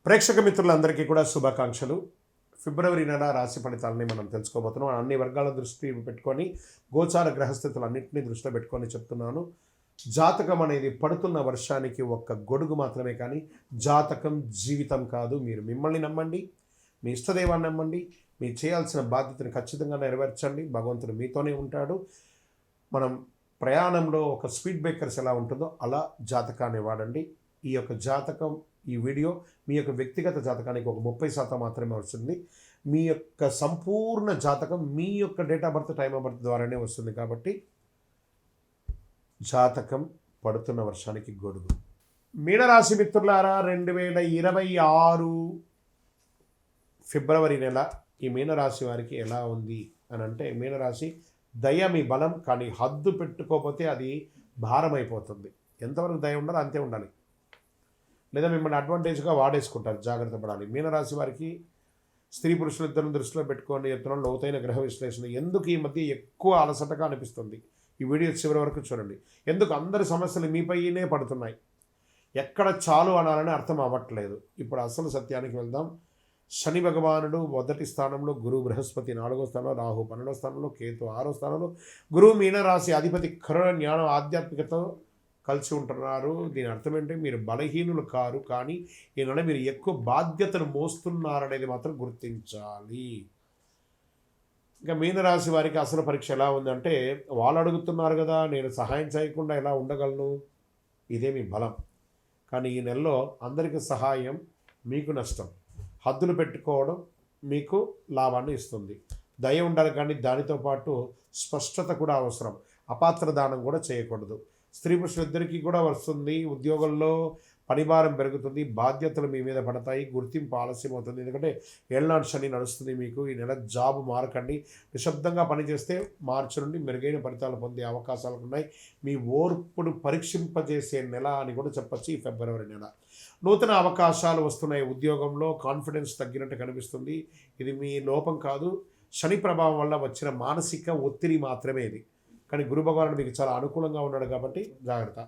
ప్రేక్షక మిత్రులందరికీ కూడా శుభాకాంక్షలు. ఫిబ్రవరి నెల రాశి ఫలితాలని మనం తెలుసుకోబోతున్నాం. అన్ని వర్గాల దృష్టి పెట్టుకొని గోచార గ్రహస్థితులన్నింటినీ దృష్టిలో పెట్టుకొని చెప్తున్నాను. జాతకం అనేది పడుతున్న వర్షానికి ఒక్క గొడుగు మాత్రమే, కానీ జాతకం జీవితం కాదు. మీరు మిమ్మల్ని నమ్మండి, మీ ఇష్టదైవాన్ని నమ్మండి, మీరు చేయాల్సిన బాధ్యతను ఖచ్చితంగా నెరవేర్చండి. భగవంతుడు మీతోనే ఉంటాడు. మనం ప్రయాణంలో ఒక స్పీడ్ బ్రేకర్స్ ఎలా ఉంటుందో అలా జాతకాన్ని వాడండి. ఈ యొక్క జాతకం, ఈ వీడియో మీ యొక్క వ్యక్తిగత జాతకానికి ఒక 30% మాత్రమే వస్తుంది. మీ యొక్క సంపూర్ణ జాతకం మీ యొక్క date of birth, time of birth ద్వారానే వస్తుంది. కాబట్టి జాతకం పడుతున్న వర్షానికి గొడుగు. మీనరాశి మిత్రులారా, 2026 ఫిబ్రవరి నెల ఈ మీనరాశి వారికి ఎలా ఉంది అని అంటే, మీనరాశి దయ మీ బలం, కానీ హద్దు పెట్టుకోకపోతే అది భారం అయిపోతుంది. ఎంతవరకు దయ ఉండాలో అంతే ఉండాలి, లేదా మిమ్మల్ని అడ్వాంటేజ్గా వాడేసుకుంటారు. జాగ్రత్త పడాలి. మీనరాశి వారికి స్త్రీ పురుషులు ఇద్దరిని దృష్టిలో పెట్టుకొని చెప్తున్నాం లోతైన గ్రహ విశ్లేషణ. ఎందుకు ఈ మధ్య ఎక్కువ అలసటగా అనిపిస్తుంది? ఈ వీడియో చివరి వరకు చూడండి. ఎందుకు అందరి సమస్యలు మీపైనే పడుతున్నాయి? ఎక్కడ చాలు అనాలని అర్థం అవ్వట్లేదు. ఇప్పుడు అసలు సత్యానికి వెళ్దాం. శని భగవానుడు మొదటి స్థానంలో, గురువు బృహస్పతి 4వ స్థానంలో, రాహు 12వ స్థానంలో, కేతు 6వ స్థానంలో, గురువు మీనరాశి అధిపతి కరుణ, జ్ఞానం, ఆధ్యాత్మికతో కలిసి ఉంటున్నారు. దీని అర్థం ఏంటంటే మీరు బలహీనులు కారు, కానీ ఈ నెల మీరు ఎక్కువ బాధ్యతను మోస్తున్నారనేది మాత్రం గుర్తించాలి. ఇంకా మీనరాశి వారికి అసలు పరీక్ష ఎలా ఉందంటే, వాళ్ళు అడుగుతున్నారు కదా, నేను సహాయం చేయకుండా ఎలా ఉండగలను? ఇదే మీ బలం. కానీ ఈ నెలలో అందరికీ సహాయం మీకు నష్టం. హద్దులు పెట్టుకోవడం మీకు లాభాన్ని ఇస్తుంది. దయ ఉండాలి, కానీ దానితో పాటు స్పష్టత కూడా అవసరం. అపాత్ర దానం కూడా చేయకూడదు. స్త్రీ పురుషులిద్దరికీ కూడా వస్తుంది. ఉద్యోగంలో పనిభారం పెరుగుతుంది, బాధ్యతలు మీ మీద పడతాయి, గుర్తింపు ఆలస్యం అవుతుంది. ఎందుకంటే ఏళ్ళనాడు శని నడుస్తుంది మీకు. ఈ నెల జాబ్ మారకండి. నిశ్శబ్దంగా పనిచేస్తే మార్చి నుండి మెరుగైన ఫలితాలు పొందే అవకాశాలు ఉన్నాయి. మీ ఓర్పును పరీక్షింపజేసే నెల అని కూడా చెప్పచ్చు ఈ ఫిబ్రవరి నెల. నూతన అవకాశాలు వస్తున్నాయి. ఉద్యోగంలో కాన్ఫిడెన్స్ తగ్గినట్టు కనిపిస్తుంది. ఇది మీ లోపం కాదు, శని ప్రభావం వల్ల వచ్చిన మానసిక ఒత్తిడి మాత్రమే ఇది. కానీ గురు భగవానుడు మీకు చాలా అనుకూలంగా ఉన్నాడు కాబట్టి జాగ్రత్త.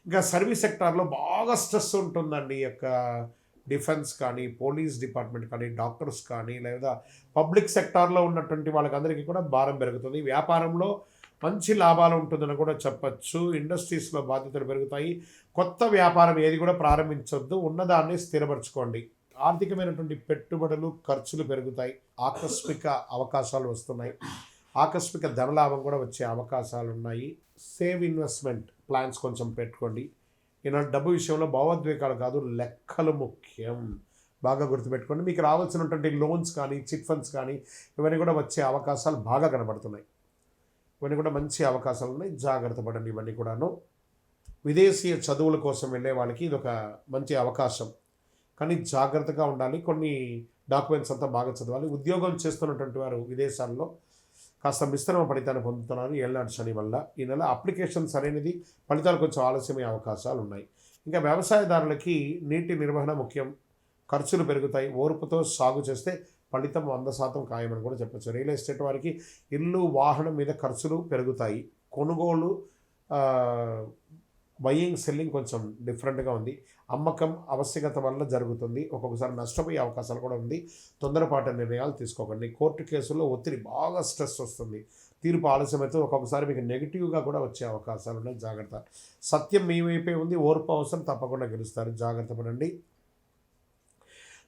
ఇంకా సర్వీస్ సెక్టార్లో బాగా స్ట్రెస్ ఉంటుందండి. ఈ యొక్క డిఫెన్స్ కానీ, పోలీస్ డిపార్ట్మెంట్ కానీ, డాక్టర్స్ కానీ, లేదా పబ్లిక్ సెక్టార్లో ఉన్నటువంటి వాళ్ళకందరికీ కూడా భారం పెరుగుతుంది. వ్యాపారంలో మంచి లాభాలు ఉంటుందని కూడా చెప్పచ్చు. ఇండస్ట్రీస్లో బాధ్యతలు పెరుగుతాయి. కొత్త వ్యాపారం ఏది కూడా ప్రారంభించొద్దు, ఉన్నదాన్ని స్థిరపరచుకోండి. ఆర్థికమైనటువంటి పెట్టుబడులు, ఖర్చులు పెరుగుతాయి. ఆకస్మిక అవకాశాలు వస్తున్నాయి. ఆకస్మిక ధనలాభం కూడా వచ్చే అవకాశాలు ఉన్నాయి. సేవ్ ఇన్వెస్ట్మెంట్ ప్లాన్స్ కొంచెం పెట్టుకోండి. ఈనాడు డబ్బు విషయంలో భావోద్వేగాలు కాదు, లెక్కలు ముఖ్యం. బాగా గుర్తుపెట్టుకోండి. మీకు రావాల్సినటువంటి లోన్స్ కానీ, చిట్ ఫండ్స్ కానీ, ఇవన్నీ కూడా వచ్చే అవకాశాలు బాగా కనబడుతున్నాయి. ఇవన్నీ కూడా మంచి అవకాశాలు ఉన్నాయి. జాగ్రత్త పడండి. ఇవన్నీ కూడాను విదేశీయ చదువుల కోసం వెళ్ళే వాళ్ళకి ఇది ఒక మంచి అవకాశం, కానీ జాగ్రత్తగా ఉండాలి. కొన్ని డాక్యుమెంట్స్ అంతా బాగా చదవాలి. ఉద్యోగం చేస్తున్నటువంటి వారు విదేశాల్లో కాస్త మిశ్రమ ఫలితాన్ని పొందుతున్నారు ఏళ్ళనాడు శని వల్ల. ఈ నెల అప్లికేషన్ సరైనది, ఫలితాలు కొంచెం ఆలస్యమయ్యే అవకాశాలు ఉన్నాయి. ఇంకా వ్యవసాయదారులకి నీటి నిర్వహణ ముఖ్యం. ఖర్చులు పెరుగుతాయి. ఓర్పుతో సాగు చేస్తే ఫలితం 100% ఖాయమని కూడా చెప్పచ్చు. రియల్ ఎస్టేట్ వారికి ఇల్లు, వాహనం మీద ఖర్చులు పెరుగుతాయి. కొనుగోలు, బయింగ్, సెల్లింగ్ కొంచెం డిఫరెంట్గా ఉంది. అమ్మకం ఆవశ్యకత వల్ల జరుగుతుంది. ఒక్కొక్కసారి నష్టపోయే అవకాశాలు కూడా ఉంది. తొందరపాటు నిర్ణయాలు తీసుకోకండి. కోర్టు కేసుల్లో ఒత్తిడి, బాగా స్ట్రెస్ వస్తుంది. తీర్పు ఆలస్యమైతే ఒక్కొక్కసారి మీకు నెగిటివ్గా కూడా వచ్చే అవకాశాలు ఉన్నాయి. జాగ్రత్త. సత్యం మీ వైపే ఉంది. ఓర్పు అవసరం, తప్పకుండా గెలుస్తారు. జాగ్రత్త పడండి.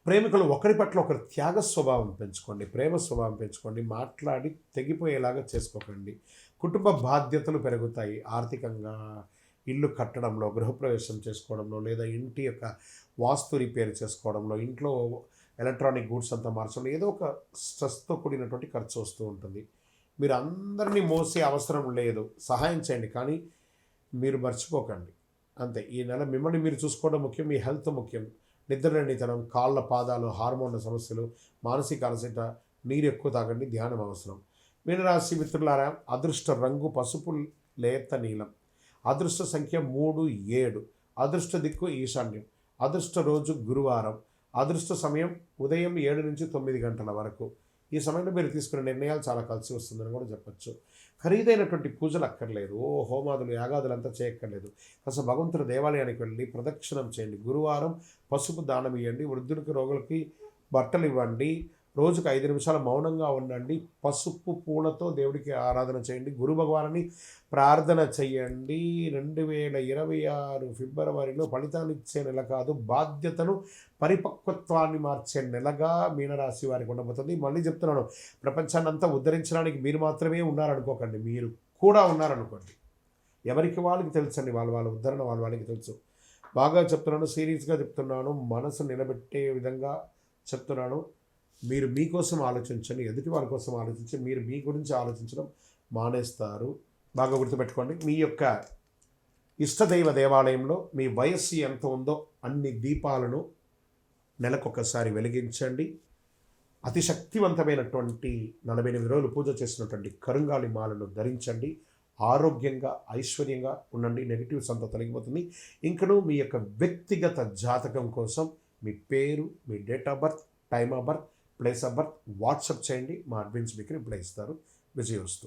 ప్రేమికులు ఒకరి పట్ల ఒకరు త్యాగ స్వభావం పెంచుకోండి, ప్రేమ స్వభావం పెంచుకోండి. మాట్లాడి తెగిపోయేలాగా చేసుకోకండి. కుటుంబ బాధ్యతలు పెరుగుతాయి. ఆర్థికంగా ఇల్లు కట్టడంలో, గృహప్రవేశం చేసుకోవడంలో, లేదా ఇంటి యొక్క వాస్తు రిపేర్ చేసుకోవడంలో, ఇంట్లో ఎలక్ట్రానిక్ గూడ్స్ అంతా మార్చడంలో ఏదో ఒక స్ట్రెస్తో కూడినటువంటి ఖర్చు వస్తూ ఉంటుంది. మీరు అందరినీ మోసే అవసరం లేదు. సహాయం చేయండి, కానీ మీరు మర్చిపోకండి. అంతే. ఈ నెల మిమ్మల్ని మీరు చూసుకోవడం ముఖ్యం. మీ హెల్త్ ముఖ్యం. నిద్రలేనితనం, కాళ్ళ పాదాలు, హార్మోన్ల సమస్యలు, మానసిక అలసట, నీరు ఎక్కువ తాగండి, ధ్యానం అవసరం. మీనరాశి మిత్రులారా, అదృష్ట రంగు పసుపు లేత నీలం. అదృష్ట సంఖ్య 3, 7. అదృష్ట దిక్కు ఈశాన్యం. అదృష్ట రోజు గురువారం. అదృష్ట సమయం ఉదయం 7 నుంచి 9 గంటల వరకు. ఈ సమయంలో మీరు తీసుకునే నిర్ణయాలు చాలా కలిసి వస్తుందని కూడా చెప్పచ్చు. ఖరీదైనటువంటి పూజలు అక్కర్లేదు, హోమాదులు యాగాదులు అంతా చేయక్కర్లేదు. కాస్త భగవంతుడి దేవాలయానికి వెళ్ళి ప్రదక్షిణం చేయండి. గురువారం పసుపు దానం ఇవ్వండి. వృద్ధులకి రోగులకి బట్టలు ఇవ్వండి. రోజుకు 5 నిమిషాలు మౌనంగా ఉండండి. పసుపు పూలతో దేవుడికి ఆరాధన చేయండి. గురు భగవాన్ని ప్రార్థన చేయండి. 2026 ఫిబ్రవరిలో ఫలితాలు ఇచ్చే నెల కాదు, బాధ్యతను పరిపక్వత్వాన్ని మార్చే నెలగా మీనరాశి వారికి ఉండబోతుంది. మళ్ళీ చెప్తున్నాను, ప్రపంచాన్ని అంతా ఉద్ధరించడానికి మీరు మాత్రమే ఉన్నారనుకోకండి, మీరు కూడా ఉన్నారనుకోండి. ఎవరికి వాళ్ళకి తెలుసండి, వాళ్ళ ఉద్ధరణ వాళ్ళకి తెలుసు. బాగా చెప్తున్నాను, సీరియస్గా చెప్తున్నాను, మనసు నిలబెట్టే విధంగా చెప్తున్నాను. మీరు మీకోసం ఆలోచించండి, ఎదుటి వారి కోసం ఆలోచించి మీరు మీ గురించి ఆలోచించడం మానేస్తారు. బాగా గుర్తుపెట్టుకోండి. మీ యొక్క ఇష్టదైవ దేవాలయంలో మీ వయస్సు ఎంత ఉందో అన్ని దీపాలను నెలకొకసారి వెలిగించండి. అతి శక్తివంతమైనటువంటి 48 రోజులు పూజ చేసినటువంటి కరుంగాలి మాలను ధరించండి. ఆరోగ్యంగా ఐశ్వర్యంగా ఉండండి. నెగిటివ్స్ అంతా తొలగిపోతుంది. ఇంకనూ మీ యొక్క వ్యక్తిగత జాతకం కోసం మీ పేరు, మీ date of birth, time of birth, place of birth WhatsApp చేయండి. మా అడ్మిన్స్ మీకు రిప్లై ఇస్తారు. విజయోస్తు.